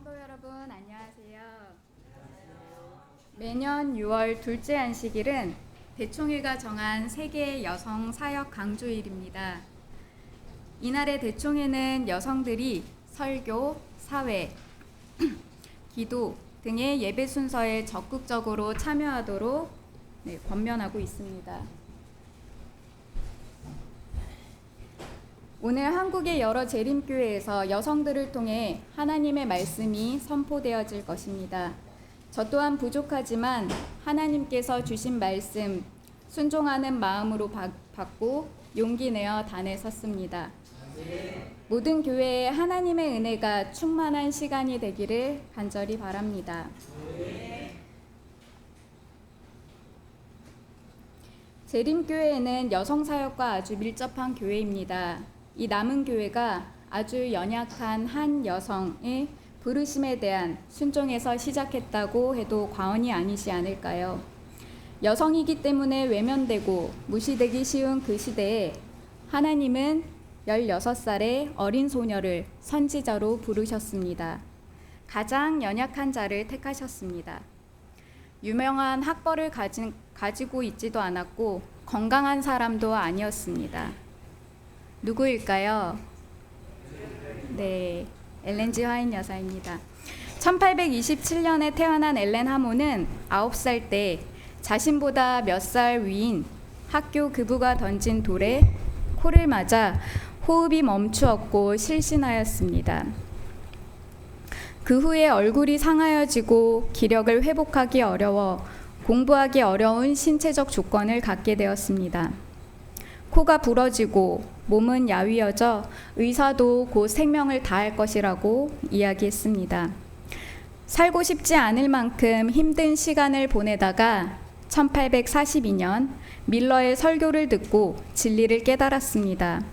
성도 여러분 안녕하세요. 매년 6월 둘째 안식일은 대총회가 정한 세계 여성 사역 강조일입니다. 이날의 대총회는 여성들이 설교, 사회, 기도 등의 예배 순서에 적극적으로 참여하도록 권면하고 있습니다. 오늘 한국의 여러 재림교회에서 여성들을 통해 하나님의 말씀이 선포되어질 것입니다. 저 또한 부족하지만 하나님께서 주신 말씀 순종하는 마음으로 받고 용기 내어 단에 섰습니다. 모든 교회에 하나님의 은혜가 충만한 시간이 되기를 간절히 바랍니다. 재림교회는 여성사역과 아주 밀접한 교회입니다. 이 남은 교회가 아주 연약한 한 여성의 부르심에 대한 순종에서 시작했다고 해도 과언이 아니지 않을까요? 여성이기 때문에 외면되고 무시되기 쉬운 그 시대에 하나님은 16살의 어린 소녀를 선지자로 부르셨습니다. 가장 연약한 자를 택하셨습니다. 유명한 학벌을 가지고 있지도 않았고 건강한 사람도 아니었습니다. 누구일까요? 네, 엘렌 G 화이트 여사입니다. 1827년에 태어난 엘렌 하모는 9살 때 자신보다 몇 살 위인 학교 교부가 던진 돌에 코를 맞아 호흡이 멈추었고 실신하였습니다. 그 후에 얼굴이 상하여지고 기력을 회복하기 어려워 공부하기 어려운 신체적 조건을 갖게 되었습니다. 코가 부러지고 몸은 야위어져 의사도 곧 생명을 다할 것이라고 이야기했습니다. 살고 싶지 않을 만큼 힘든 시간을 보내다가 1842년 밀러의 설교를 듣고 진리를 깨달았습니다.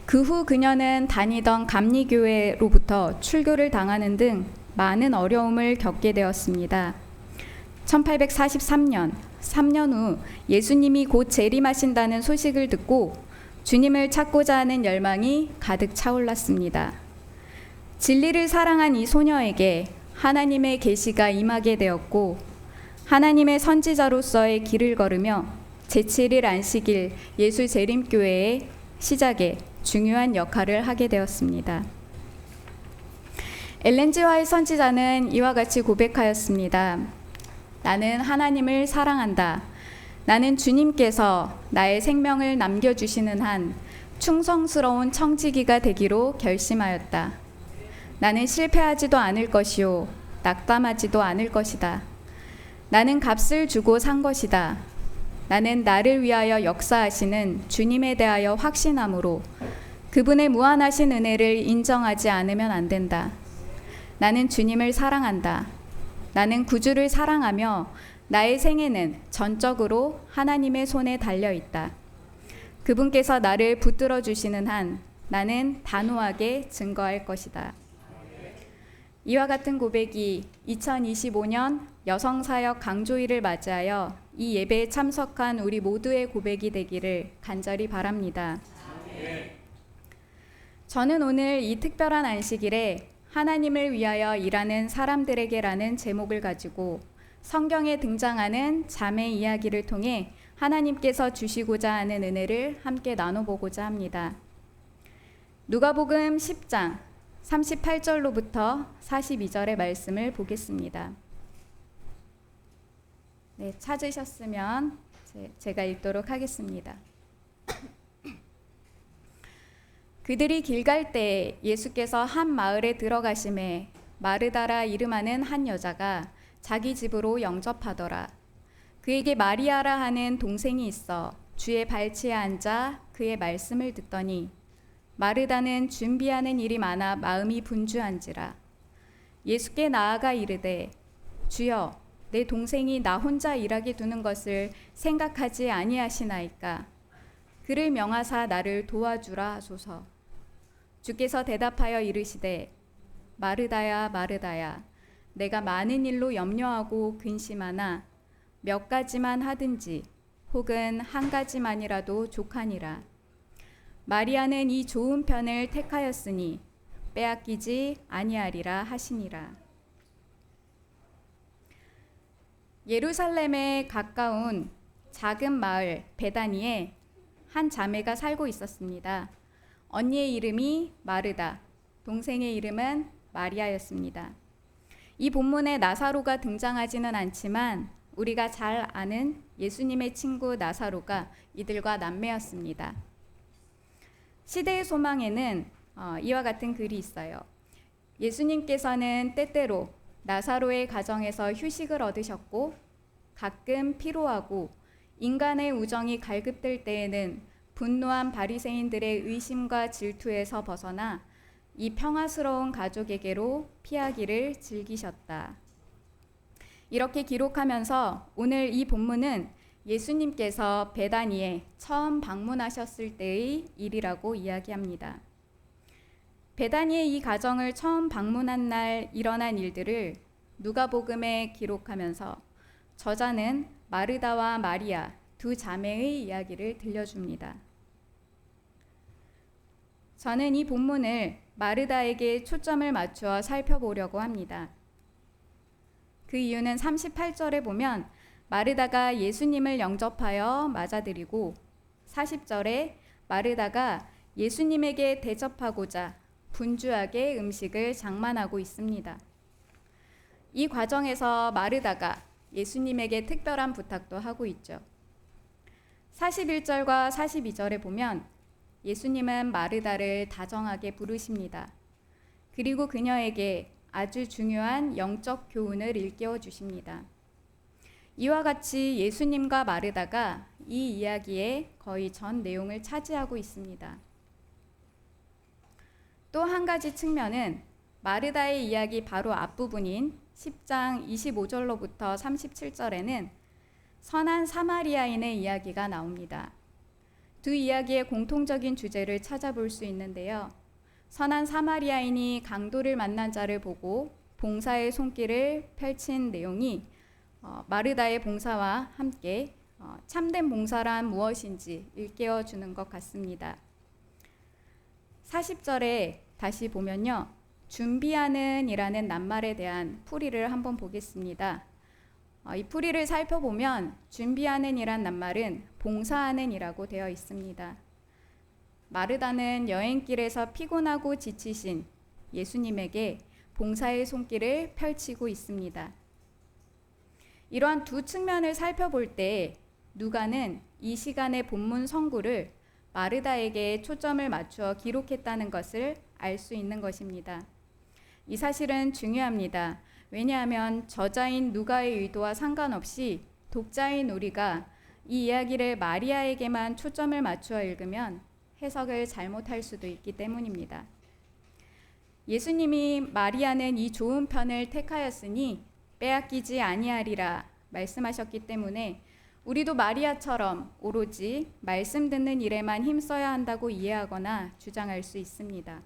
그 후 그녀는 다니던 감리교회로부터 출교를 당하는 등 많은 어려움을 겪게 되었습니다. 1843년, 3년 후 예수님이 곧 재림하신다는 소식을 듣고 주님을 찾고자 하는 열망이 가득 차올랐습니다. 진리를 사랑한 이 소녀에게 하나님의 계시가 임하게 되었고 하나님의 선지자로서의 길을 걸으며 제7일 안식일 예수 재림교회의 시작에 중요한 역할을 하게 되었습니다. 엘렌 G 화이트 선지자는 이와 같이 고백하였습니다. 나는 하나님을 사랑한다. 나는 주님께서 나의 생명을 남겨주시는 한 충성스러운 청지기가 되기로 결심하였다. 나는 실패하지도 않을 것이요 낙담하지도 않을 것이다. 나는 값을 주고 산 것이다. 나는 나를 위하여 역사하시는 주님에 대하여 확신함으로 그분의 무한하신 은혜를 인정하지 않으면 안 된다. 나는 주님을 사랑한다. 나는 구주를 사랑하며 나의 생애는 전적으로 하나님의 손에 달려 있다. 그분께서 나를 붙들어 주시는 한 나는 단호하게 증거할 것이다. 이와 같은 고백이 2025년 여성사역 강조일을 맞이하여 이 예배에 참석한 우리 모두의 고백이 되기를 간절히 바랍니다. 저는 오늘 이 특별한 안식일에 하나님을 위하여 일하는 사람들에게라는 제목을 가지고 성경에 등장하는 자매 이야기를 통해 하나님께서 주시고자 하는 은혜를 함께 나눠보고자 합니다. 누가복음 10장 38절로부터 42절의 말씀을 보겠습니다. 네, 찾으셨으면 제가 읽도록 하겠습니다. 그들이 길 갈 때 예수께서 한 마을에 들어가심에 마르다라 이름하는 한 여자가 자기 집으로 영접하더라. 그에게 마리아라 하는 동생이 있어 주의 발치에 앉아 그의 말씀을 듣더니 마르다는 준비하는 일이 많아 마음이 분주한지라. 예수께 나아가 이르되 주여 내 동생이 나 혼자 일하게 두는 것을 생각하지 아니하시나이까. 그를 명하사 나를 도와주라 하소서. 주께서 대답하여 이르시되 마르다야 마르다야 내가 많은 일로 염려하고 근심하나 몇 가지만 하든지 혹은 한 가지만이라도 족하니라. 마리아는 이 좋은 편을 택하였으니 빼앗기지 아니하리라 하시니라. 예루살렘에 가까운 작은 마을 베다니에 한 자매가 살고 있었습니다. 언니의 이름이 마르다, 동생의 이름은 마리아였습니다. 이 본문에 나사로가 등장하지는 않지만 우리가 잘 아는 예수님의 친구 나사로가 이들과 남매였습니다. 시대의 소망에는 이와 같은 글이 있어요. 예수님께서는 때때로 나사로의 가정에서 휴식을 얻으셨고 가끔 피로하고 인간의 우정이 갈급될 때에는 분노한 바리새인들의 의심과 질투에서 벗어나 이 평화스러운 가족에게로 피하기를 즐기셨다. 이렇게 기록하면서 오늘 이 본문은 예수님께서 베다니에 처음 방문하셨을 때의 일이라고 이야기합니다. 베다니의 이 가정을 처음 방문한 날 일어난 일들을 누가복음에 기록하면서 저자는 마르다와 마리아 두 자매의 이야기를 들려줍니다. 저는 이 본문을 마르다에게 초점을 맞추어 살펴보려고 합니다. 그 이유는 38절에 보면 마르다가 예수님을 영접하여 맞아들이고 40절에 마르다가 예수님에게 대접하고자 분주하게 음식을 장만하고 있습니다. 이 과정에서 마르다가 예수님에게 특별한 부탁도 하고 있죠. 41절과 42절에 보면 예수님은 마르다를 다정하게 부르십니다. 그리고 그녀에게 아주 중요한 영적 교훈을 일깨워 주십니다. 이와 같이 예수님과 마르다가 이 이야기의 거의 전 내용을 차지하고 있습니다. 또 한 가지 측면은 마르다의 이야기 바로 앞부분인 10장 25절로부터 37절에는 선한 사마리아인의 이야기가 나옵니다. 두 이야기의 공통적인 주제를 찾아볼 수 있는데요. 선한 사마리아인이 강도를 만난 자를 보고 봉사의 손길을 펼친 내용이 마르다의 봉사와 함께 참된 봉사란 무엇인지 일깨워 주는 것 같습니다. 40절에 다시 보면요. 준비하는 이라는 낱말에 대한 풀이를 한번 보겠습니다. 이 풀이를 살펴보면 준비하는 이란 낱말은 봉사하는 이라고 되어 있습니다. 마르다는 여행길에서 피곤하고 지치신 예수님에게 봉사의 손길을 펼치고 있습니다. 이러한 두 측면을 살펴볼 때 누가는 이 시간의 본문 성구를 마르다에게 초점을 맞추어 기록했다는 것을 알 수 있는 것입니다. 이 사실은 중요합니다. 왜냐하면 저자인 누가의 의도와 상관없이 독자인 우리가 이 이야기를 마리아에게만 초점을 맞추어 읽으면 해석을 잘못할 수도 있기 때문입니다. 예수님이 마리아는 이 좋은 편을 택하였으니 빼앗기지 아니하리라 말씀하셨기 때문에 우리도 마리아처럼 오로지 말씀 듣는 일에만 힘써야 한다고 이해하거나 주장할 수 있습니다.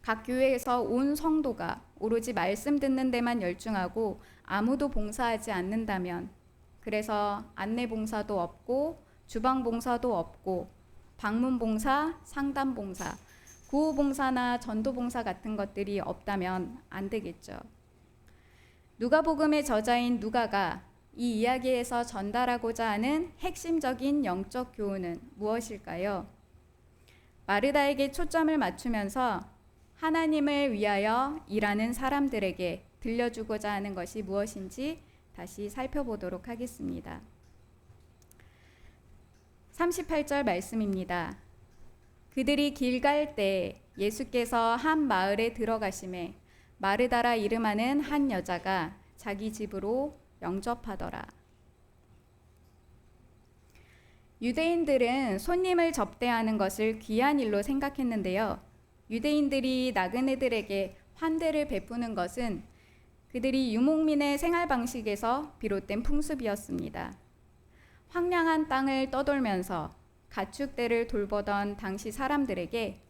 각 교회에서 온 성도가 오로지 말씀 듣는 데만 열중하고 아무도 봉사하지 않는다면, 그래서 안내 봉사도 없고 주방 봉사도 없고 방문 봉사, 상담 봉사, 구호 봉사나 전도 봉사 같은 것들이 없다면 안 되겠죠. 누가복음의 저자인 누가가 이 이야기에서 전달하고자 하는 핵심적인 영적 교훈은 무엇일까요? 마르다에게 초점을 맞추면서 하나님을 위하여 일하는 사람들에게 들려주고자 하는 것이 무엇인지 다시 살펴보도록 하겠습니다. 38절 말씀입니다. 그들이 길 갈 때 예수께서 한 마을에 들어가심에 마르다라 이름하는 한 여자가 자기 집으로 영접하더라. 유대인들은 손님을 접대하는 것을 귀한 일로 생각했는데요. 유대인들이 나그네들에게 환대를 베푸는 것은 그들이 유목민의 생활 방식에서 비롯된 풍습이었습니다. 황량한 땅을 떠돌면서 가축대를 돌보던 당시 사람들에게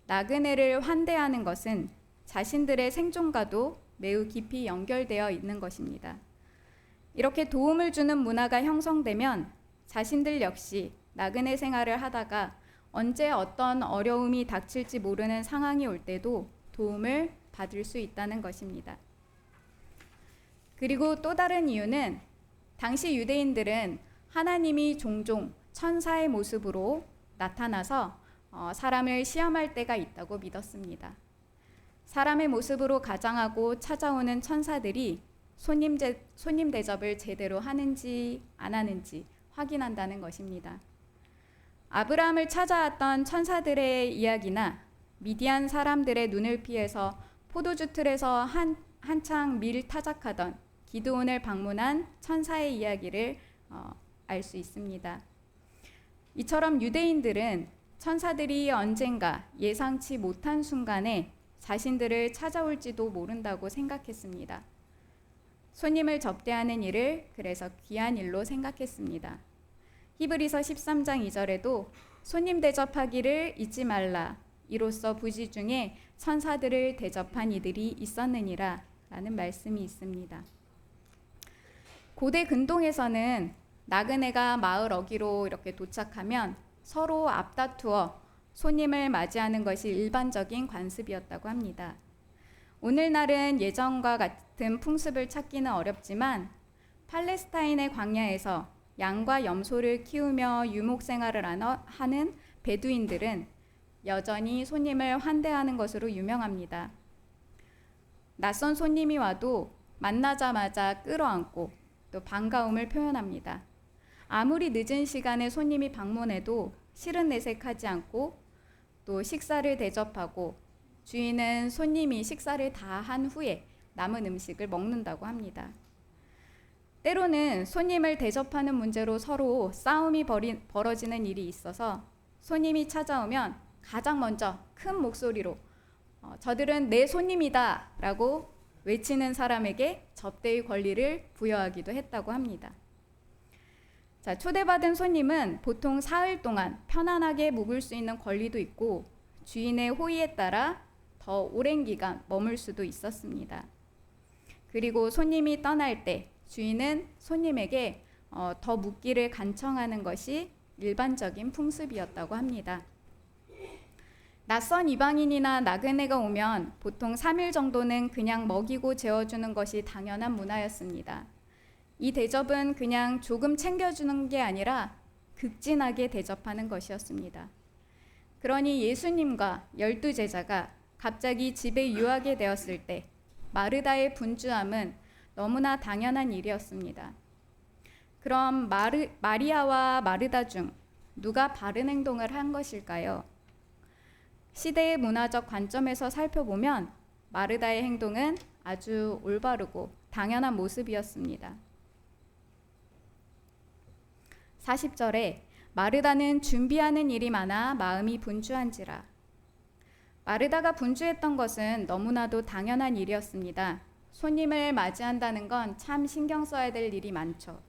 나그네를 환대하는 것은 자신들의 생존과도 매우 깊이 연결되어 있는 것입니다. 이렇게 도움을 주는 문화가 형성되면 자신들 역시 나그네 생활을 하다가 언제 어떤 어려움이 닥칠지 모르는 상황이 올 때도 도움을 받을 수 있다는 것입니다. 그리고 또 다른 이유는 당시 유대인들은 하나님이 종종 천사의 모습으로 나타나서 사람을 시험할 때가 있다고 믿었습니다. 사람의 모습으로 가장하고 찾아오는 천사들이 손님 대접을 제대로 하는지 안 하는지 확인한다는 것입니다. 아브라함을 찾아왔던 천사들의 이야기나 미디안 사람들의 눈을 피해서 포도주 틀에서 한창 밀 타작하던 기드온을 방문한 천사의 이야기를 알 수 있습니다. 이처럼 유대인들은 천사들이 언젠가 예상치 못한 순간에 자신들을 찾아올지도 모른다고 생각했습니다. 손님을 접대하는 일을 그래서 귀한 일로 생각했습니다. 히브리서 13장 2절에도 손님 대접하기를 잊지 말라. 이로써 부지 중에 천사들을 대접한 이들이 있었느니라 라는 말씀이 있습니다. 고대 근동에서는 나그네가 마을 어귀로 이렇게 도착하면 서로 앞다투어 손님을 맞이하는 것이 일반적인 관습이었다고 합니다. 오늘날은 예전과 같은 풍습을 찾기는 어렵지만 팔레스타인의 광야에서 양과 염소를 키우며 유목 생활을 하는 베두인들은 여전히 손님을 환대하는 것으로 유명합니다. 낯선 손님이 와도 만나자마자 끌어안고 또 반가움을 표현합니다. 아무리 늦은 시간에 손님이 방문해도 싫은 내색하지 않고 또 식사를 대접하고 주인은 손님이 식사를 다 한 후에 남은 음식을 먹는다고 합니다. 때로는 손님을 대접하는 문제로 서로 싸움이 벌어지는 일이 있어서 손님이 찾아오면 가장 먼저 큰 목소리로 저들은 내 손님이다 라고 외치는 사람에게 접대의 권리를 부여하기도 했다고 합니다. 자, 초대받은 손님은 보통 사흘 동안 편안하게 묵을 수 있는 권리도 있고 주인의 호의에 따라 더 오랜 기간 머물 수도 있었습니다. 그리고 손님이 떠날 때 주인은 손님에게 더 묵기를 간청하는 것이 일반적인 풍습이었다고 합니다. 낯선 이방인이나 나그네가 오면 보통 3일 정도는 그냥 먹이고 재워주는 것이 당연한 문화였습니다. 이 대접은 그냥 조금 챙겨주는 게 아니라 극진하게 대접하는 것이었습니다. 그러니 예수님과 12제자가 갑자기 집에 유하게 되었을 때 마르다의 분주함은 너무나 당연한 일이었습니다. 그럼 마리아와 마르다 중 누가 바른 행동을 한 것일까요? 시대의 문화적 관점에서 살펴보면 마르다의 행동은 아주 올바르고 당연한 모습이었습니다. 40절에 마르다는 준비하는 일이 많아 마음이 분주한지라. 마르다가 분주했던 것은 너무나도 당연한 일이었습니다. 손님을 맞이한다는 건 참 신경 써야 될 일이 많죠.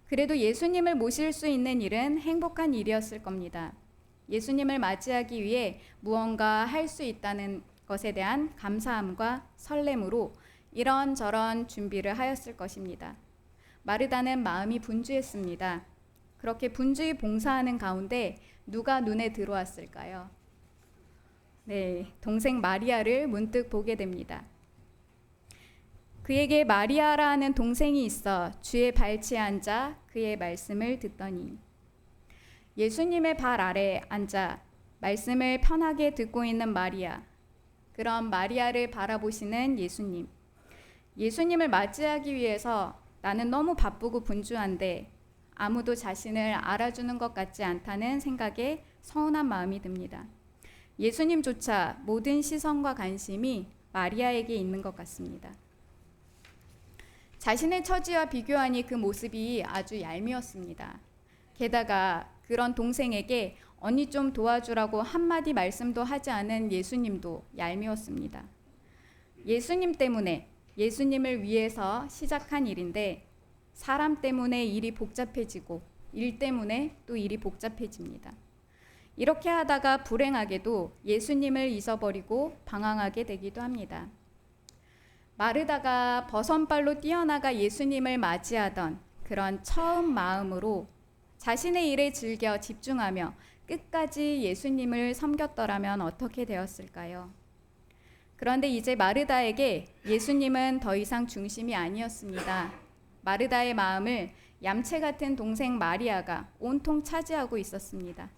그래도 예수님을 모실 수 있는 일은 행복한 일이었을 겁니다. 예수님을 맞이하기 위해 무언가 할 수 있다는 것에 대한 감사함과 설렘으로 이런저런 준비를 하였을 것입니다. 마르다는 마음이 분주했습니다. 그렇게 분주히 봉사하는 가운데 누가 눈에 들어왔을까요? 네, 동생 마리아를 문득 보게 됩니다. 그에게 마리아라는 동생이 있어 주의 발치에 앉아 그의 말씀을 듣더니 예수님의 발 아래 앉아 말씀을 편하게 듣고 있는 마리아. 그럼 마리아를 바라보시는 예수님. 예수님을 맞이하기 위해서 나는 너무 바쁘고 분주한데 아무도 자신을 알아주는 것 같지 않다는 생각에 서운한 마음이 듭니다. 예수님조차 모든 시선과 관심이 마리아에게 있는 것 같습니다. 자신의 처지와 비교하니 그 모습이 아주 얄미웠습니다. 게다가 그런 동생에게 언니 좀 도와주라고 한마디 말씀도 하지 않은 예수님도 얄미웠습니다. 예수님 때문에, 예수님을 위해서 시작한 일인데 사람 때문에 일이 복잡해지고 일 때문에 또 일이 복잡해집니다. 이렇게 하다가 불행하게도 예수님을 잊어버리고 방황하게 되기도 합니다. 마르다가 버선발로 뛰어나가 예수님을 맞이하던 그런 처음 마음으로 자신의 일에 즐겨 집중하며 끝까지 예수님을 섬겼더라면 어떻게 되었을까요? 그런데 이제 마르다에게 예수님은 더 이상 중심이 아니었습니다. 마르다의 마음을 얌체 같은 동생 마리아가 온통 차지하고 있었습니다.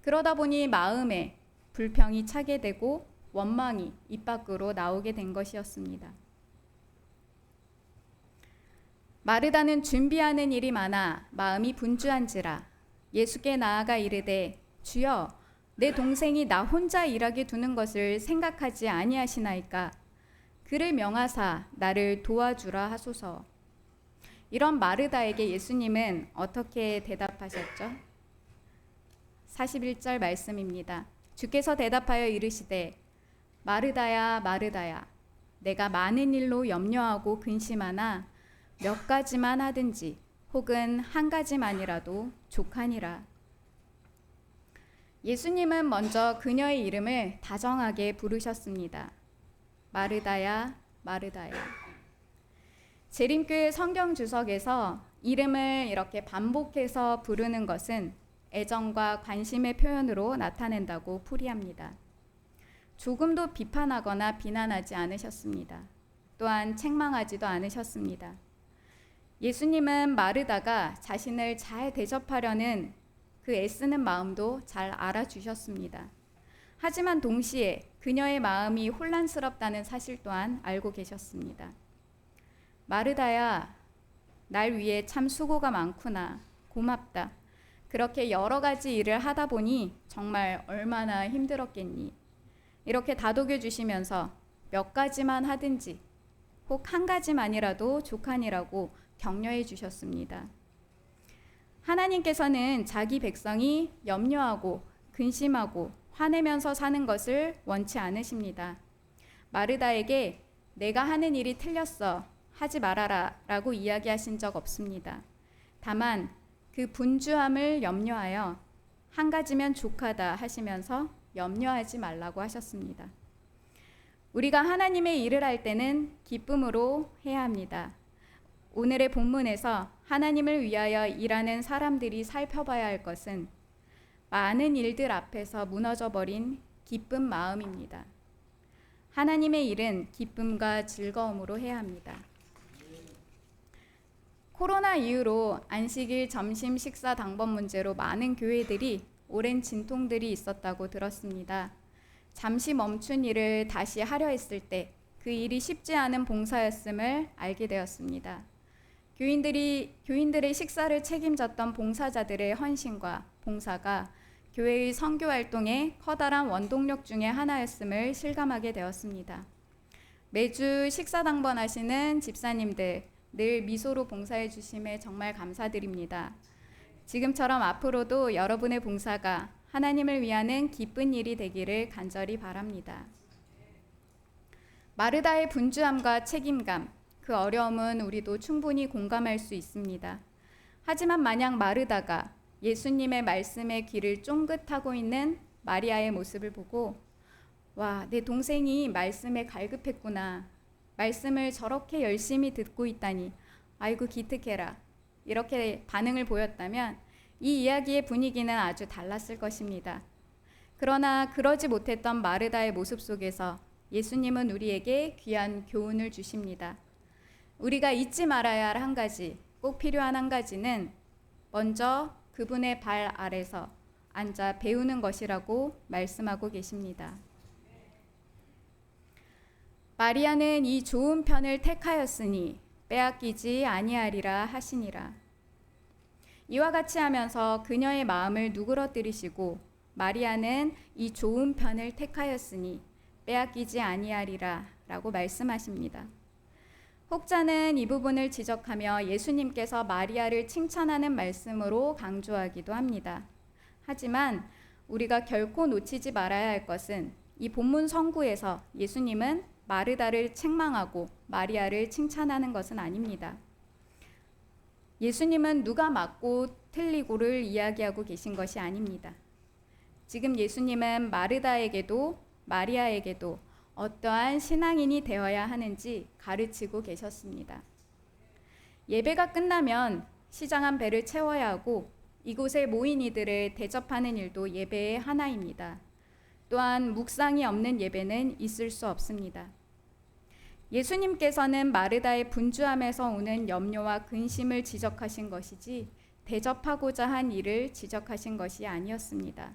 그러다 보니 마음에 불평이 차게 되고 원망이 입 밖으로 나오게 된 것이었습니다. 마르다는 준비하는 일이 많아 마음이 분주한지라 예수께 나아가 이르되 주여 내 동생이 나 혼자 일하게 두는 것을 생각하지 아니하시나이까 그를 명하사 나를 도와주라 하소서. 이런 마르다에게 예수님은 어떻게 대답하셨죠? 41절 말씀입니다. 주께서 대답하여 이르시되 마르다야 마르다야 내가 많은 일로 염려하고 근심하나 몇 가지만 하든지 혹은 한 가지만이라도 족하니라. 예수님은 먼저 그녀의 이름을 다정하게 부르셨습니다. 마르다야 마르다야. 재림교회 성경 주석에서 이름을 이렇게 반복해서 부르는 것은 애정과 관심의 표현으로 나타낸다고 풀이합니다. 조금도 비판하거나 비난하지 않으셨습니다. 또한 책망하지도 않으셨습니다. 예수님은 마르다가 자신을 잘 대접하려는 그 애쓰는 마음도 잘 알아주셨습니다. 하지만 동시에 그녀의 마음이 혼란스럽다는 사실 또한 알고 계셨습니다. 마르다야, 날 위해 참 수고가 많구나. 고맙다. 그렇게 여러 가지 일을 하다 보니 정말 얼마나 힘들었겠니. 이렇게 다독여 주시면서 몇 가지만 하든지 혹 한 가지만이라도 족하니라고 격려해 주셨습니다. 하나님께서는 자기 백성이 염려하고 근심하고 화내면서 사는 것을 원치 않으십니다. 마르다에게 내가 하는 일이 틀렸어. 하지 말아라 라고 이야기하신 적 없습니다. 다만 그 분주함을 염려하여 한 가지면 족하다 하시면서 염려하지 말라고 하셨습니다. 우리가 하나님의 일을 할 때는 기쁨으로 해야 합니다. 오늘의 본문에서 하나님을 위하여 일하는 사람들이 살펴봐야 할 것은 많은 일들 앞에서 무너져버린 기쁜 마음입니다. 하나님의 일은 기쁨과 즐거움으로 해야 합니다. 코로나 이후로 안식일 점심 식사 당번 문제로 많은 교회들이 오랜 진통들이 있었다고 들었습니다. 잠시 멈춘 일을 다시 하려 했을 때 그 일이 쉽지 않은 봉사였음을 알게 되었습니다. 교인들의 식사를 책임졌던 봉사자들의 헌신과 봉사가 교회의 선교 활동의 커다란 원동력 중의 하나였음을 실감하게 되었습니다. 매주 식사 당번하시는 집사님들 늘 미소로 봉사해 주심에 정말 감사드립니다. 지금처럼 앞으로도 여러분의 봉사가 하나님을 위하는 기쁜 일이 되기를 간절히 바랍니다. 마르다의 분주함과 책임감, 그 어려움은 우리도 충분히 공감할 수 있습니다. 하지만 만약 마르다가 예수님의 말씀에 귀를 쫑긋하고 있는 마리아의 모습을 보고 와, 내 동생이 말씀에 갈급했구나. 말씀을 저렇게 열심히 듣고 있다니. 아이고 기특해라. 이렇게 반응을 보였다면 이 이야기의 분위기는 아주 달랐을 것입니다. 그러나 그러지 못했던 마르다의 모습 속에서 예수님은 우리에게 귀한 교훈을 주십니다. 우리가 잊지 말아야 할 한 가지, 꼭 필요한 한 가지는 먼저 그분의 발 아래서 앉아 배우는 것이라고 말씀하고 계십니다. 마리아는 이 좋은 편을 택하였으니 빼앗기지 아니하리라 하시니라. 이와 같이 하면서 그녀의 마음을 누그러뜨리시고 마리아는 이 좋은 편을 택하였으니 빼앗기지 아니하리라 라고 말씀하십니다. 혹자는 이 부분을 지적하며 예수님께서 마리아를 칭찬하는 말씀으로 강조하기도 합니다. 하지만 우리가 결코 놓치지 말아야 할 것은 이 본문 성구에서 예수님은 마르다를 책망하고 마리아를 칭찬하는 것은 아닙니다. 예수님은 누가 맞고 틀리고를 이야기하고 계신 것이 아닙니다. 지금 예수님은 마르다에게도 마리아에게도 어떠한 신앙인이 되어야 하는지 가르치고 계셨습니다. 예배가 끝나면 시장한 배를 채워야 하고 이곳에 모인 이들을 대접하는 일도 예배의 하나입니다. 또한 묵상이 없는 예배는 있을 수 없습니다. 예수님께서는 마르다의 분주함에서 오는 염려와 근심을 지적하신 것이지 대접하고자 한 일을 지적하신 것이 아니었습니다.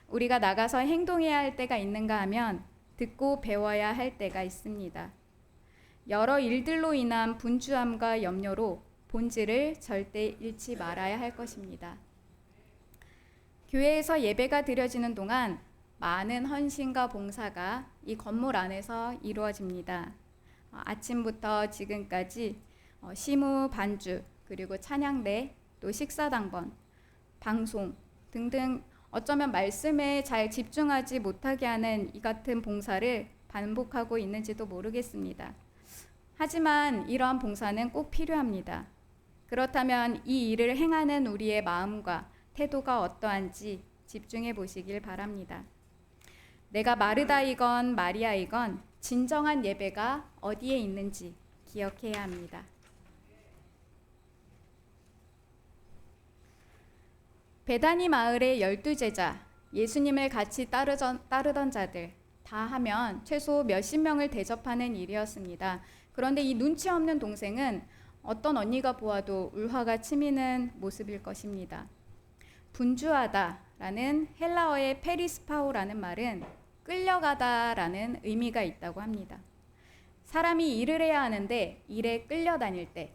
우리가 나가서 행동해야 할 때가 있는가 하면 듣고 배워야 할 때가 있습니다. 여러 일들로 인한 분주함과 염려로 본질을 절대 잃지 말아야 할 것입니다. 교회에서 예배가 드려지는 동안 많은 헌신과 봉사가 이 건물 안에서 이루어집니다. 아침부터 지금까지 시무, 반주, 그리고 찬양대, 또 식사당번, 방송 등등 어쩌면 말씀에 잘 집중하지 못하게 하는 이 같은 봉사를 반복하고 있는지도 모르겠습니다. 하지만 이러한 봉사는 꼭 필요합니다. 그렇다면 이 일을 행하는 우리의 마음과 태도가 어떠한지 집중해 보시길 바랍니다. 내가 마르다이건 마리아이건 진정한 예배가 어디에 있는지 기억해야 합니다. 베다니 마을의 12제자, 예수님을 같이 따르던 자들 다 하면 최소 몇십 명을 대접하는 일이었습니다. 그런데 이 눈치 없는 동생은 어떤 언니가 보아도 울화가 치미는 모습일 것입니다. 분주하다라는 헬라어의 페리스파오라는 말은 끌려가다라는 의미가 있다고 합니다. 사람이 일을 해야 하는데 일에 끌려다닐 때,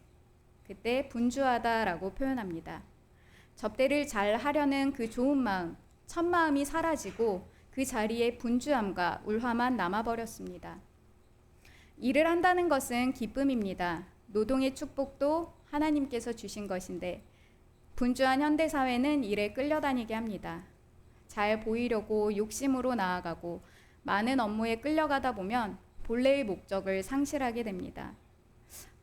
그때 분주하다라고 표현합니다. 접대를 잘 하려는 그 좋은 마음, 첫 마음이 사라지고 그 자리에 분주함과 울화만 남아버렸습니다. 일을 한다는 것은 기쁨입니다. 노동의 축복도 하나님께서 주신 것인데 분주한 현대사회는 일에 끌려다니게 합니다. 잘 보이려고 욕심으로 나아가고 많은 업무에 끌려가다 보면 본래의 목적을 상실하게 됩니다.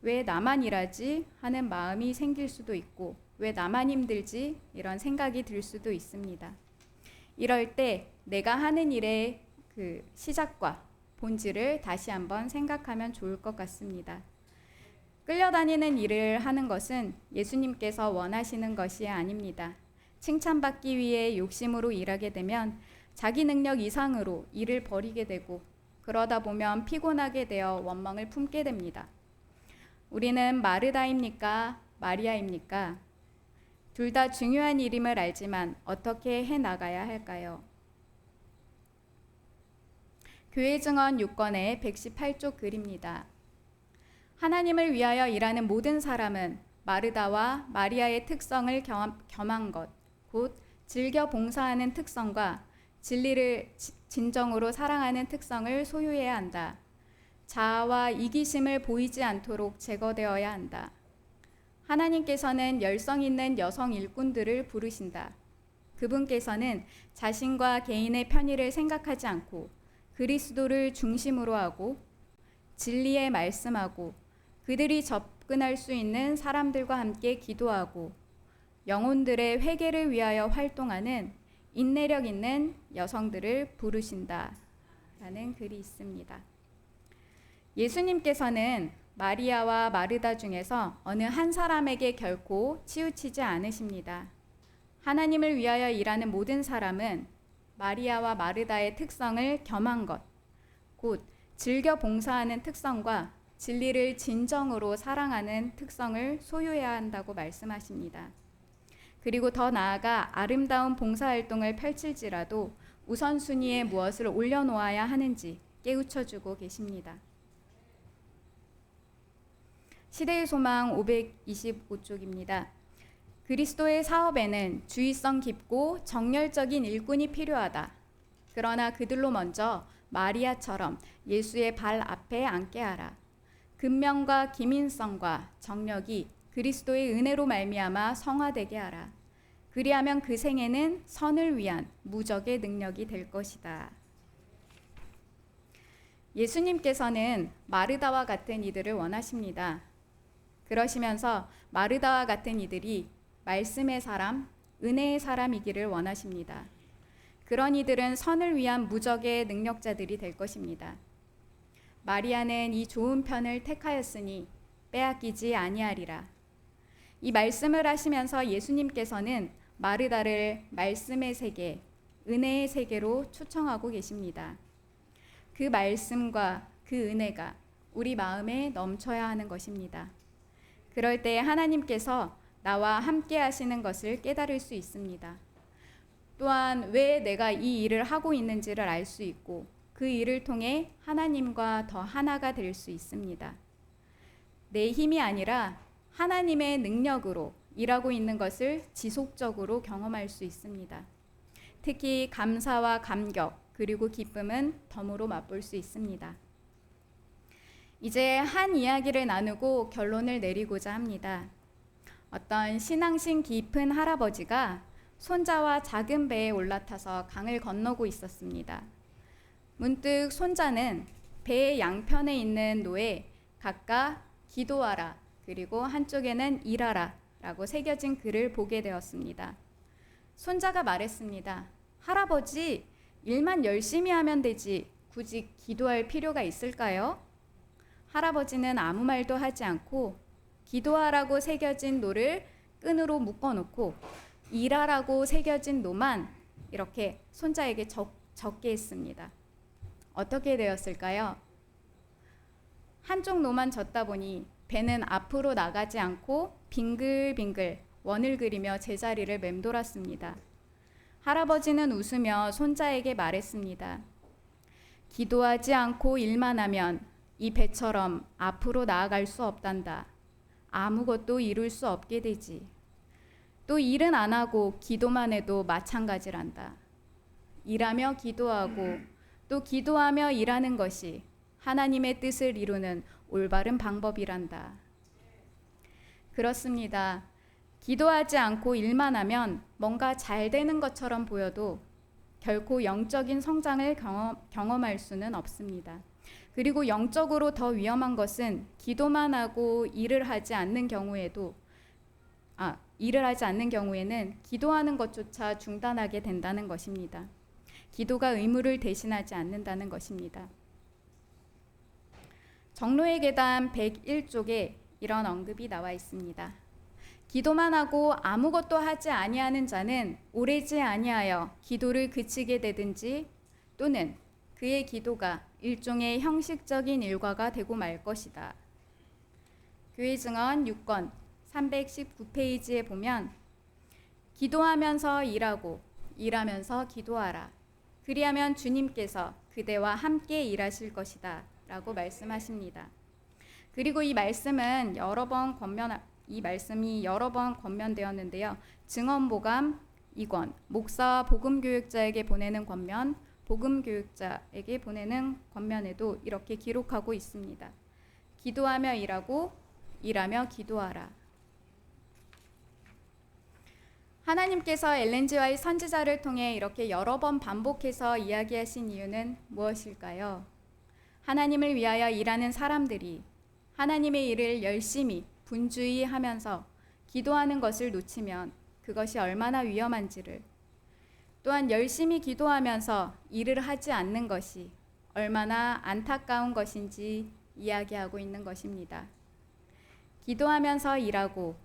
왜 나만 일하지? 하는 마음이 생길 수도 있고 왜 나만 힘들지? 이런 생각이 들 수도 있습니다. 이럴 때 내가 하는 일의 그 시작과 본질을 다시 한번 생각하면 좋을 것 같습니다. 끌려다니는 일을 하는 것은 예수님께서 원하시는 것이 아닙니다. 칭찬받기 위해 욕심으로 일하게 되면 자기 능력 이상으로 일을 벌이게 되고 그러다 보면 피곤하게 되어 원망을 품게 됩니다. 우리는 마르다입니까? 마리아입니까? 둘 다 중요한 일임을 알지만 어떻게 해나가야 할까요? 교회 증언 6권의 118쪽 글입니다. 하나님을 위하여 일하는 모든 사람은 마르다와 마리아의 특성을 겸한 것, 곧 즐겨 봉사하는 특성과 진리를 진정으로 사랑하는 특성을 소유해야 한다. 자아와 이기심을 보이지 않도록 제거되어야 한다. 하나님께서는 열성 있는 여성 일꾼들을 부르신다. 그분께서는 자신과 개인의 편의를 생각하지 않고 그리스도를 중심으로 하고 진리에 말씀하고 그들이 접근할 수 있는 사람들과 함께 기도하고 영혼들의 회개를 위하여 활동하는 인내력 있는 여성들을 부르신다. 라는 글이 있습니다. 예수님께서는 마리아와 마르다 중에서 어느 한 사람에게 결코 치우치지 않으십니다. 하나님을 위하여 일하는 모든 사람은 마리아와 마르다의 특성을 겸한 것, 곧 즐겨 봉사하는 특성과 진리를 진정으로 사랑하는 특성을 소유해야 한다고 말씀하십니다. 그리고 더 나아가 아름다운 봉사활동을 펼칠지라도 우선순위에 무엇을 올려놓아야 하는지 깨우쳐주고 계십니다. 시대의 소망 525쪽입니다. 그리스도의 사업에는 주의성 깊고 정열적인 일꾼이 필요하다. 그러나 그들로 먼저 마리아처럼 예수의 발 앞에 앉게 하라. 근면과 기민성과 정력이 그리스도의 은혜로 말미암아 성화되게 하라. 그리하면 그 생애는 선을 위한 무적의 능력이 될 것이다. 예수님께서는 마르다와 같은 이들을 원하십니다. 그러시면서 마르다와 같은 이들이 말씀의 사람, 은혜의 사람이기를 원하십니다. 그런 이들은 선을 위한 무적의 능력자들이 될 것입니다. 마리아는 이 좋은 편을 택하였으니 빼앗기지 아니하리라. 이 말씀을 하시면서 예수님께서는 마르다를 말씀의 세계, 은혜의 세계로 초청하고 계십니다. 그 말씀과 그 은혜가 우리 마음에 넘쳐야 하는 것입니다. 그럴 때 하나님께서 나와 함께 하시는 것을 깨달을 수 있습니다. 또한 왜 내가 이 일을 하고 있는지를 알 수 있고 그 일을 통해 하나님과 더 하나가 될 수 있습니다. 내 힘이 아니라 하나님의 능력으로 일하고 있는 것을 지속적으로 경험할 수 있습니다. 특히 감사와 감격 그리고 기쁨은 덤으로 맛볼 수 있습니다. 이제 한 이야기를 나누고 결론을 내리고자 합니다. 어떤 신앙심 깊은 할아버지가 손자와 작은 배에 올라타서 강을 건너고 있었습니다. 문득 손자는 배의 양편에 있는 노에 각각 기도하라 그리고 한쪽에는 일하라 라고 새겨진 글을 보게 되었습니다. 손자가 말했습니다. 할아버지, 일만 열심히 하면 되지 굳이 기도할 필요가 있을까요? 할아버지는 아무 말도 하지 않고 기도하라고 새겨진 노를 끈으로 묶어놓고 일하라고 새겨진 노만 이렇게 손자에게 적게 했습니다. 어떻게 되었을까요? 한쪽 노만 졌다 보니 배는 앞으로 나가지 않고 빙글빙글 원을 그리며 제자리를 맴돌았습니다. 할아버지는 웃으며 손자에게 말했습니다. 기도하지 않고 일만 하면 이 배처럼 앞으로 나아갈 수 없단다. 아무것도 이룰 수 없게 되지. 또 일은 안 하고 기도만 해도 마찬가지란다. 일하며 기도하고 또 기도하며 일하는 것이 하나님의 뜻을 이루는 올바른 방법이란다. 그렇습니다. 기도하지 않고 일만 하면 뭔가 잘 되는 것처럼 보여도 결코 영적인 성장을 경험할 수는 없습니다. 그리고 영적으로 더 위험한 것은 기도만 하고 일을 하지 않는 경우에는 기도하는 것조차 중단하게 된다는 것입니다. 기도가 의무를 대신하지 않는다는 것입니다. 정로의 계단 101쪽에 이런 언급이 나와 있습니다. 기도만 하고 아무것도 하지 아니하는 자는 오래지 아니하여 기도를 그치게 되든지 또는 그의 기도가 일종의 형식적인 일과가 되고 말 것이다. 교회 증언 6권 319페이지에 보면 기도하면서 일하고 일하면서 기도하라. 그리하면 주님께서 그대와 함께 일하실 것이다 라고 말씀하십니다. 그리고 이 말씀이 여러 번 권면되었는데요. 증언보감 2권, 목사와 복음교육자에게 보내는 권면, 복음교육자에게 보내는 권면에도 이렇게 기록하고 있습니다. 기도하며 일하고 일하며 기도하라. 하나님께서 엘렌지 화이트 선지자를 통해 이렇게 여러 번 반복해서 이야기하신 이유는 무엇일까요? 하나님을 위하여 일하는 사람들이 하나님의 일을 열심히 분주히 하면서 기도하는 것을 놓치면 그것이 얼마나 위험한지를, 또한 열심히 기도하면서 일을 하지 않는 것이 얼마나 안타까운 것인지 이야기하고 있는 것입니다. 기도하면서 일하고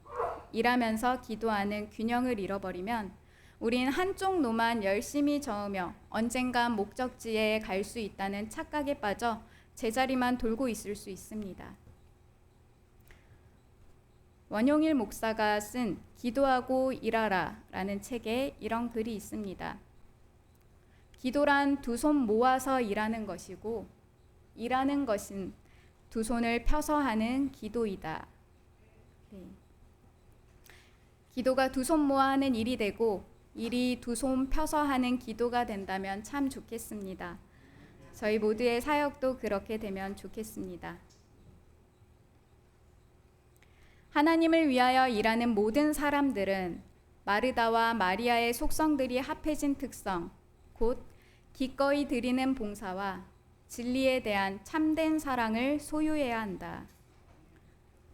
일하면서 기도하는 균형을 잃어버리면 우린 한쪽 노만 열심히 저으며 언젠간 목적지에 갈 수 있다는 착각에 빠져 제자리만 돌고 있을 수 있습니다. 원용일 목사가 쓴 기도하고 일하라 라는 책에 이런 글이 있습니다. 기도란 두 손 모아서 일하는 것이고 일하는 것은 두 손을 펴서 하는 기도이다. 네. 기도가 두 손 모아 하는 일이 되고 일이 두 손 펴서 하는 기도가 된다면 참 좋겠습니다. 저희 모두의 사역도 그렇게 되면 좋겠습니다. 하나님을 위하여 일하는 모든 사람들은 마르다와 마리아의 속성들이 합해진 특성, 곧 기꺼이 드리는 봉사와 진리에 대한 참된 사랑을 소유해야 한다.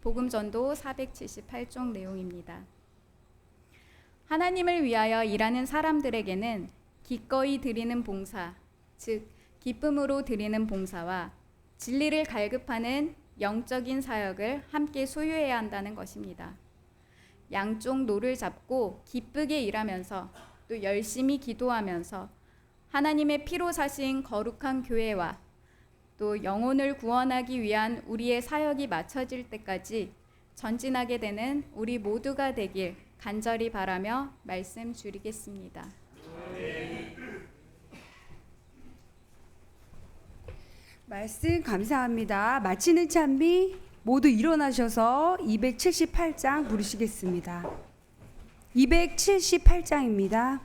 복음전도 478쪽 내용입니다. 하나님을 위하여 일하는 사람들에게는 기꺼이 드리는 봉사, 즉 기쁨으로 드리는 봉사와 진리를 갈급하는 영적인 사역을 함께 소유해야 한다는 것입니다. 양쪽 노를 잡고 기쁘게 일하면서 또 열심히 기도하면서 하나님의 피로 사신 거룩한 교회와 또 영혼을 구원하기 위한 우리의 사역이 마쳐질 때까지 전진하게 되는 우리 모두가 되길 간절히 바라며 말씀 줄이겠습니다. 말씀 감사합니다. 마치는 찬미 모두 일어나셔서 278장 부르시겠습니다. 278장입니다.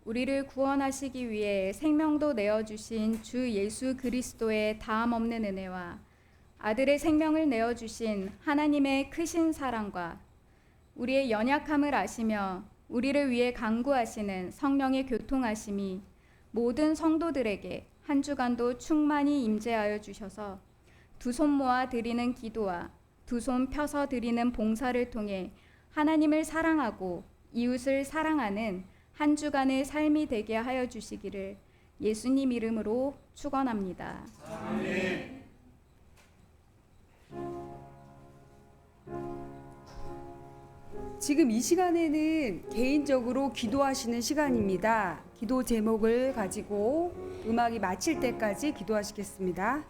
우리를 구원하시기 위해 생명도 내어주신 주 예수 그리스도의 다함 없는 은혜와 아들의 생명을 내어주신 하나님의 크신 사랑과 우리의 연약함을 아시며 우리를 위해 간구하시는 성령의 교통하심이 모든 성도들에게 한 주간도 충만히 임재하여 주셔서 두 손 모아 드리는 기도와 두 손 펴서 드리는 봉사를 통해 하나님을 사랑하고 이웃을 사랑하는 한 주간의 삶이 되게 하여 주시기를 예수님 이름으로 축원합니다. 아멘. 지금 이 시간에는 개인적으로 기도하시는 시간입니다. 기도 제목을 가지고 음악이 마칠 때까지 기도하시겠습니다.